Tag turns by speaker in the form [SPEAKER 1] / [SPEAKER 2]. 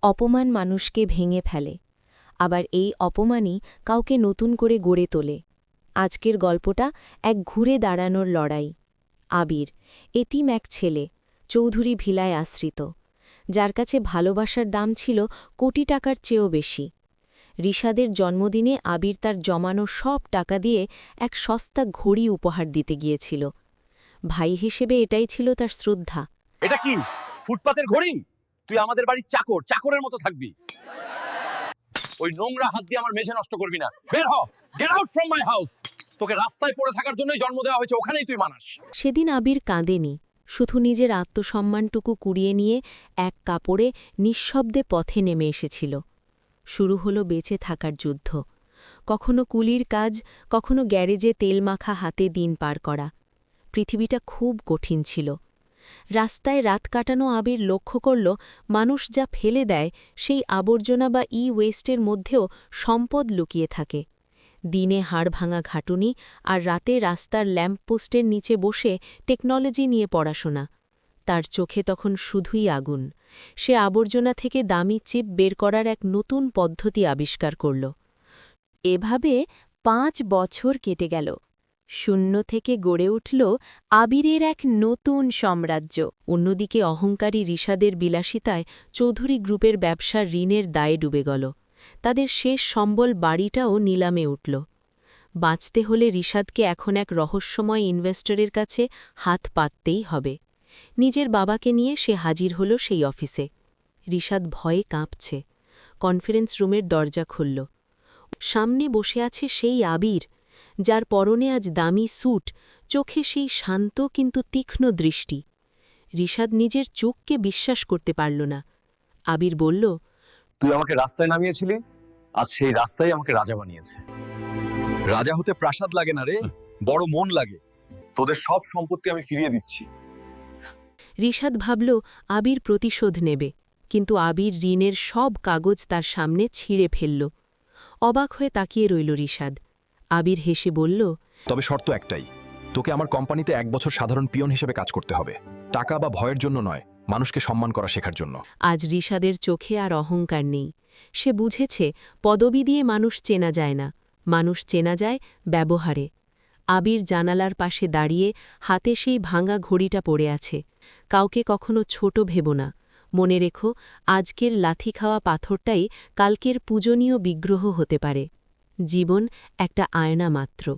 [SPEAKER 1] অপমান মানুষকে ভেঙে ফেলে, আবার এই অপমানই কাউকে নতুন করে গড়ে তোলে। আজকের গল্পটা এক ঘুরে দাঁড়ানোর লড়াই। আবির এতিম এক ছেলে, চৌধুরী ভিলায় আশ্রিত, যার কাছে ভালোবাসার দাম ছিল কোটি টাকার চেয়েও বেশি। রিশাদের জন্মদিনে আবির তার জমানো সব টাকা দিয়ে এক সস্তা ঘড়ি উপহার দিতে গিয়েছিল। ভাই হিসেবে এটাই ছিল তার শ্রদ্ধা।
[SPEAKER 2] এটা কি ফুটপাতের ঘড়ি? তুই আমাদের বাড়ির চাকর, চাকরের মতো থাকবি। ওই নোংরা হাত দিয়ে আমার মেঝে নষ্ট করবি না। বের হ, get out from my house. তোকে রাস্তায় পড়ে থাকার জন্যই জন্ম দেওয়া হয়েছে, ওখানেই তুই মানাস।
[SPEAKER 1] সেদিন আবির কাঁদেনি, শুধু নিজের আত্মসম্মানটুকু কুড়িয়ে নিয়ে এক কাপড়ে নিঃশব্দে পথে নেমে এসেছিল। শুরু হলো বেঁচে থাকার যুদ্ধ। কখনো কুলির কাজ, কখনো গ্যারেজে তেলমাখা হাতে দিন পার করা। পৃথিবীটা খুব কঠিন ছিল। রাস্তায় রাত কাটানো আবির লক্ষ্য করল, মানুষ যা ফেলে দেয় সেই আবর্জনা বা ওয়েস্টের মধ্যেও সম্পদ লুকিয়ে থাকে। দিনে হাড়ভাঙা ঘাটুনি, আর রাতে রাস্তার ল্যাম্পপোস্টের নিচে বসে টেকনোলজি নিয়ে পড়াশোনা। তার চোখে তখন শুধুই আগুন। সে আবর্জনা থেকে দামি চিপ বের করার এক নতুন পদ্ধতি আবিষ্কার করল। এভাবে ৫ বছর কেটে গেল। শূন্য থেকে গড়ে উঠল আবিরের এক নতুন সাম্রাজ্য। অন্যদিকে অহংকারী রিশাদের বিলাসিতায় চৌধুরী গ্রুপের ব্যবসার ঋণের দায়ে ডুবে গেল। তাদের শেষ সম্বল বাড়িটাও নিলামে উঠল। বাঁচতে হলে রিশাদকে এখন এক রহস্যময় ইনভেস্টরের কাছে হাত পাততেই হবে। নিজের বাবাকে নিয়ে সে হাজির হল সেই অফিসে। রিশাদ ভয়ে কাঁপছে। কনফারেন্স রুমের দরজা খুলল। সামনে বসে আছে সেই আবির, যার পরনে আজ দামি স্যুট, চোখে সেই শান্ত কিন্তু তীক্ষ্ণ দৃষ্টি। রিশাদ নিজের চোখকে বিশ্বাস করতে পারল না। আবির বলল,
[SPEAKER 2] তুই আমাকে রাস্তায় নামিয়েছিলি, আজ সেই রাস্তায় আমাকে রাজা বানিয়েছে। রাজা হতে প্রাসাদ লাগে না রে, বড় মন লাগে। তোদের সব সম্পত্তি আমি ফিরিয়ে দিচ্ছি।
[SPEAKER 1] রিশাদ ভাবল আবির প্রতিশোধ নেবে, কিন্তু আবির ঋণের সব কাগজ তার সামনে ছিঁড়ে ফেলল। অবাক হয়ে তাকিয়ে রইল রিশাদ। আবির হেসে বলল,
[SPEAKER 3] তবে শর্ত একটাই, তোকে আমার কোম্পানিতে 1 বছর সাধারণ পিয়ন হিসেবে কাজ করতে হবে। টাকা বা ভয়ের জন্য নয়, মানুষকে সম্মান করা শেখার জন্য।
[SPEAKER 1] আজ রিশাদের চোখে আর অহংকার নেই। সে বুঝেছে পদবি দিয়ে মানুষ চেনা যায় না, মানুষ চেনা যায় ব্যবহারে। আবির জানালার পাশে দাঁড়িয়ে হাতে সেই ভাঙা ঘড়িটা পড়ে আছে। কাউকে কখনো ছোট ভেব না। মনে রেখো, আজকের লাথি খাওয়া পাথরটাই কালকের পূজনীয় বিগ্রহ হতে পারে। জীবন একটা আয়না মাত্র।